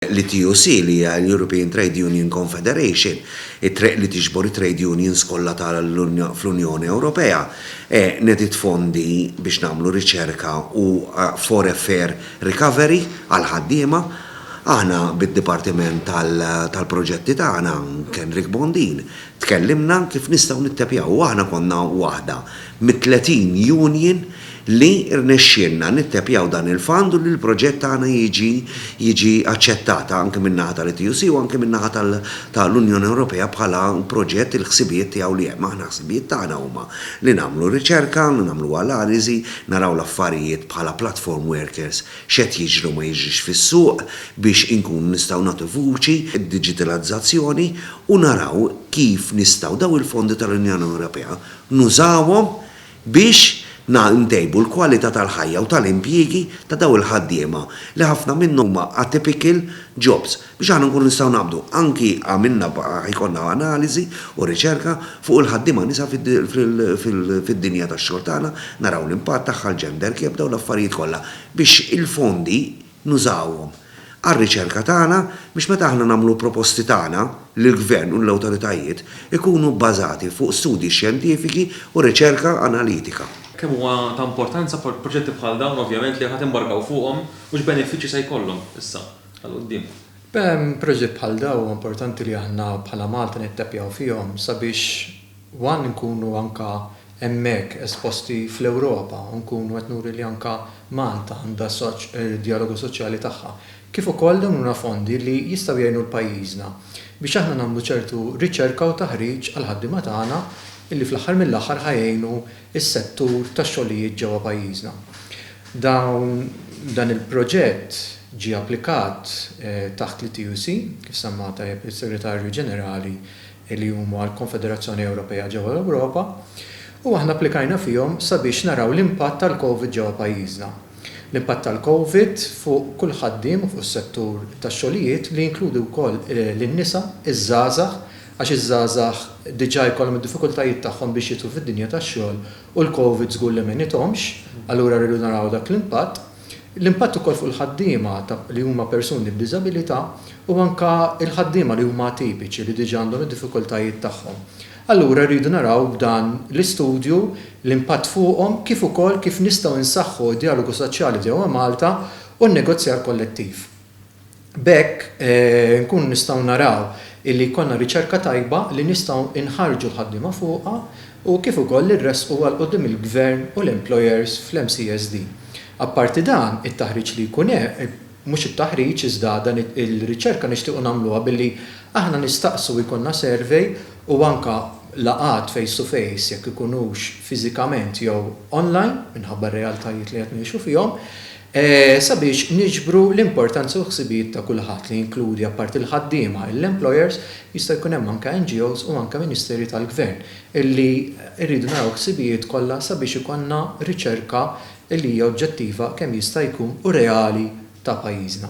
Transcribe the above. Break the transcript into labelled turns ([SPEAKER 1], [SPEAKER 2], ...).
[SPEAKER 1] L-TUC li hija l-European Trade Union Confederation, it-treq li tiġbor trade unions kollha fl-Unjoni Ewropea, nedit fondi biex nagħmlu riċerka u for fair recovery għal ħaddiema. Aħna bid-dipartiment tal-proġetti tagħna Kenrik Bondin tkellimna kif nistgħu nittepjaw u aħna konna waħda mit-30 union li rnexxielna nittepjaw dan il-fond u li l-proġett tagħna jiġi aċċettata anke min-naħa tal-TUC u anke min-naħa tal-Unjoni Ewropea bħala proġett il-ħsibijiet tiegħu li hemm. Aħna ħsibijiet tagħna huma li nagħmlu riċerka, nagħmlu analiżi, naraw l-affarijiet bħala platform workers x'qed jiġru ma jiġrix fis-suq biex inkunu nistgħu nagħtu vuċi id-diġitalizzazzjoni u naraw kif nistgħu daw il-fondi tal-Unjoni Ewropea nużawhom biex ntejbu l-kwalità tal-ħajja u tal-impjiegi ta' daw il-ħaddiema li ħafna minnhom huma atypical jobs biex aħna nkunu nistgħu nagħmlu anki għamilna jkollna analiżi u riċerka fuq il-ħaddiema nisa fid-dinja tax-xogħol tagħna, naraw l-impatt tagħha l-gender kif dawn l-affarijiet kollha biex il-fondi nużawhom għar-riċerka tagħna biex meta aħna nagħmlu proposti tagħna lill-gvern u l-awtoritajiet ikunu bbażati fuq studji xjentifiki u riċerka analitika.
[SPEAKER 2] Kemm huwa ta' importanza proġetti bħal dawn ovvjament li ħadd imbarkaw fuqhom u x'benefiċċji se jkollhom issa għal quddiem.
[SPEAKER 3] Proġett bħal dawn huwa importanti li aħna bħala Malta nittepjaw fihom sabiex nkunu anka hemmhekk esposti fl-Ewropa u nkunu qed nuri li anka Malta għandha dialogu soċjali tagħha. Kif ukoll dawn huma fondi li jistgħu jgħinu l-pajjiżna biex aħna nagħmlu ċertu riċerka u taħriġ għal ħaddiema tagħna illi fl-aħħar mill-aħħar ħajjejnu is-settur tax-xogħlijiet ġewwa pajjiżna. Dan il-proġett ġie applikat taħt l-TUC, kif semmata il-Segretarju Ġenerali li huma l-Konfederazzjoni Ewropea ġewwa l-Ewropa, u aħna applikajna fihom sabiex naraw l-impatt tal-COVID ġewwa pajjiżna. L-impatt tal-COVID fuq kull ħaddiem u fuq is-settur tax-xogħlijiet li jinkludi wkoll lin-nisa, iż-żgħażagħ, għax iż-żgħażagħ diġà jkollhom id-diffikultajiet tagħhom biex jidħlu fid-dinja tax-xogħol u l-COVID żgur li m'inhomx, allura rridu naraw dak l-impatt. L-impatt ukoll fuq il-ħaddiema li huma persuni b'diżabilità u anke l-ħaddiema li huma atipiċi li diġà għandhom id-diffikultajiet tagħhom. Allura rridu naraw b'dan l-istudju l-impatt fuqhom kif ukoll kif nistgħu nsaħħu d-dialogu soċjali ġewwa Malta u n-negozjar kollettiv. B'hekk nkunu nistgħu naraw illi jkollna riċerka tajba li nistgħu inħarġu l-ħaddiema fuqha u kif ukoll irresqu għal quddiem il-gvern u l-employers fl-MCSD. Apparti dan, it-taħriġ li jkun mhux it-taħriġ iżda dan il-riċerka nixtiequ nagħmluha billi aħna nistaqsu jkollna survey u anke laqat face to face jekk ikunux fiżikament jew online minħabba r-realtajiet li qed ngħixu fihom. Sabiex niġbru l-importanza u ħsibijiet ta' kulħadd li jinkludi apparti l-ħaddiema, l-employers jista' jkun hemm anke NGOs u anke Ministeri tal-Gvern illi rridu naraw ħsibijiet kollha sabiex ikollna riċerka li hija oġġettiva kemm jista' jkun u reali ta' pajjiżna.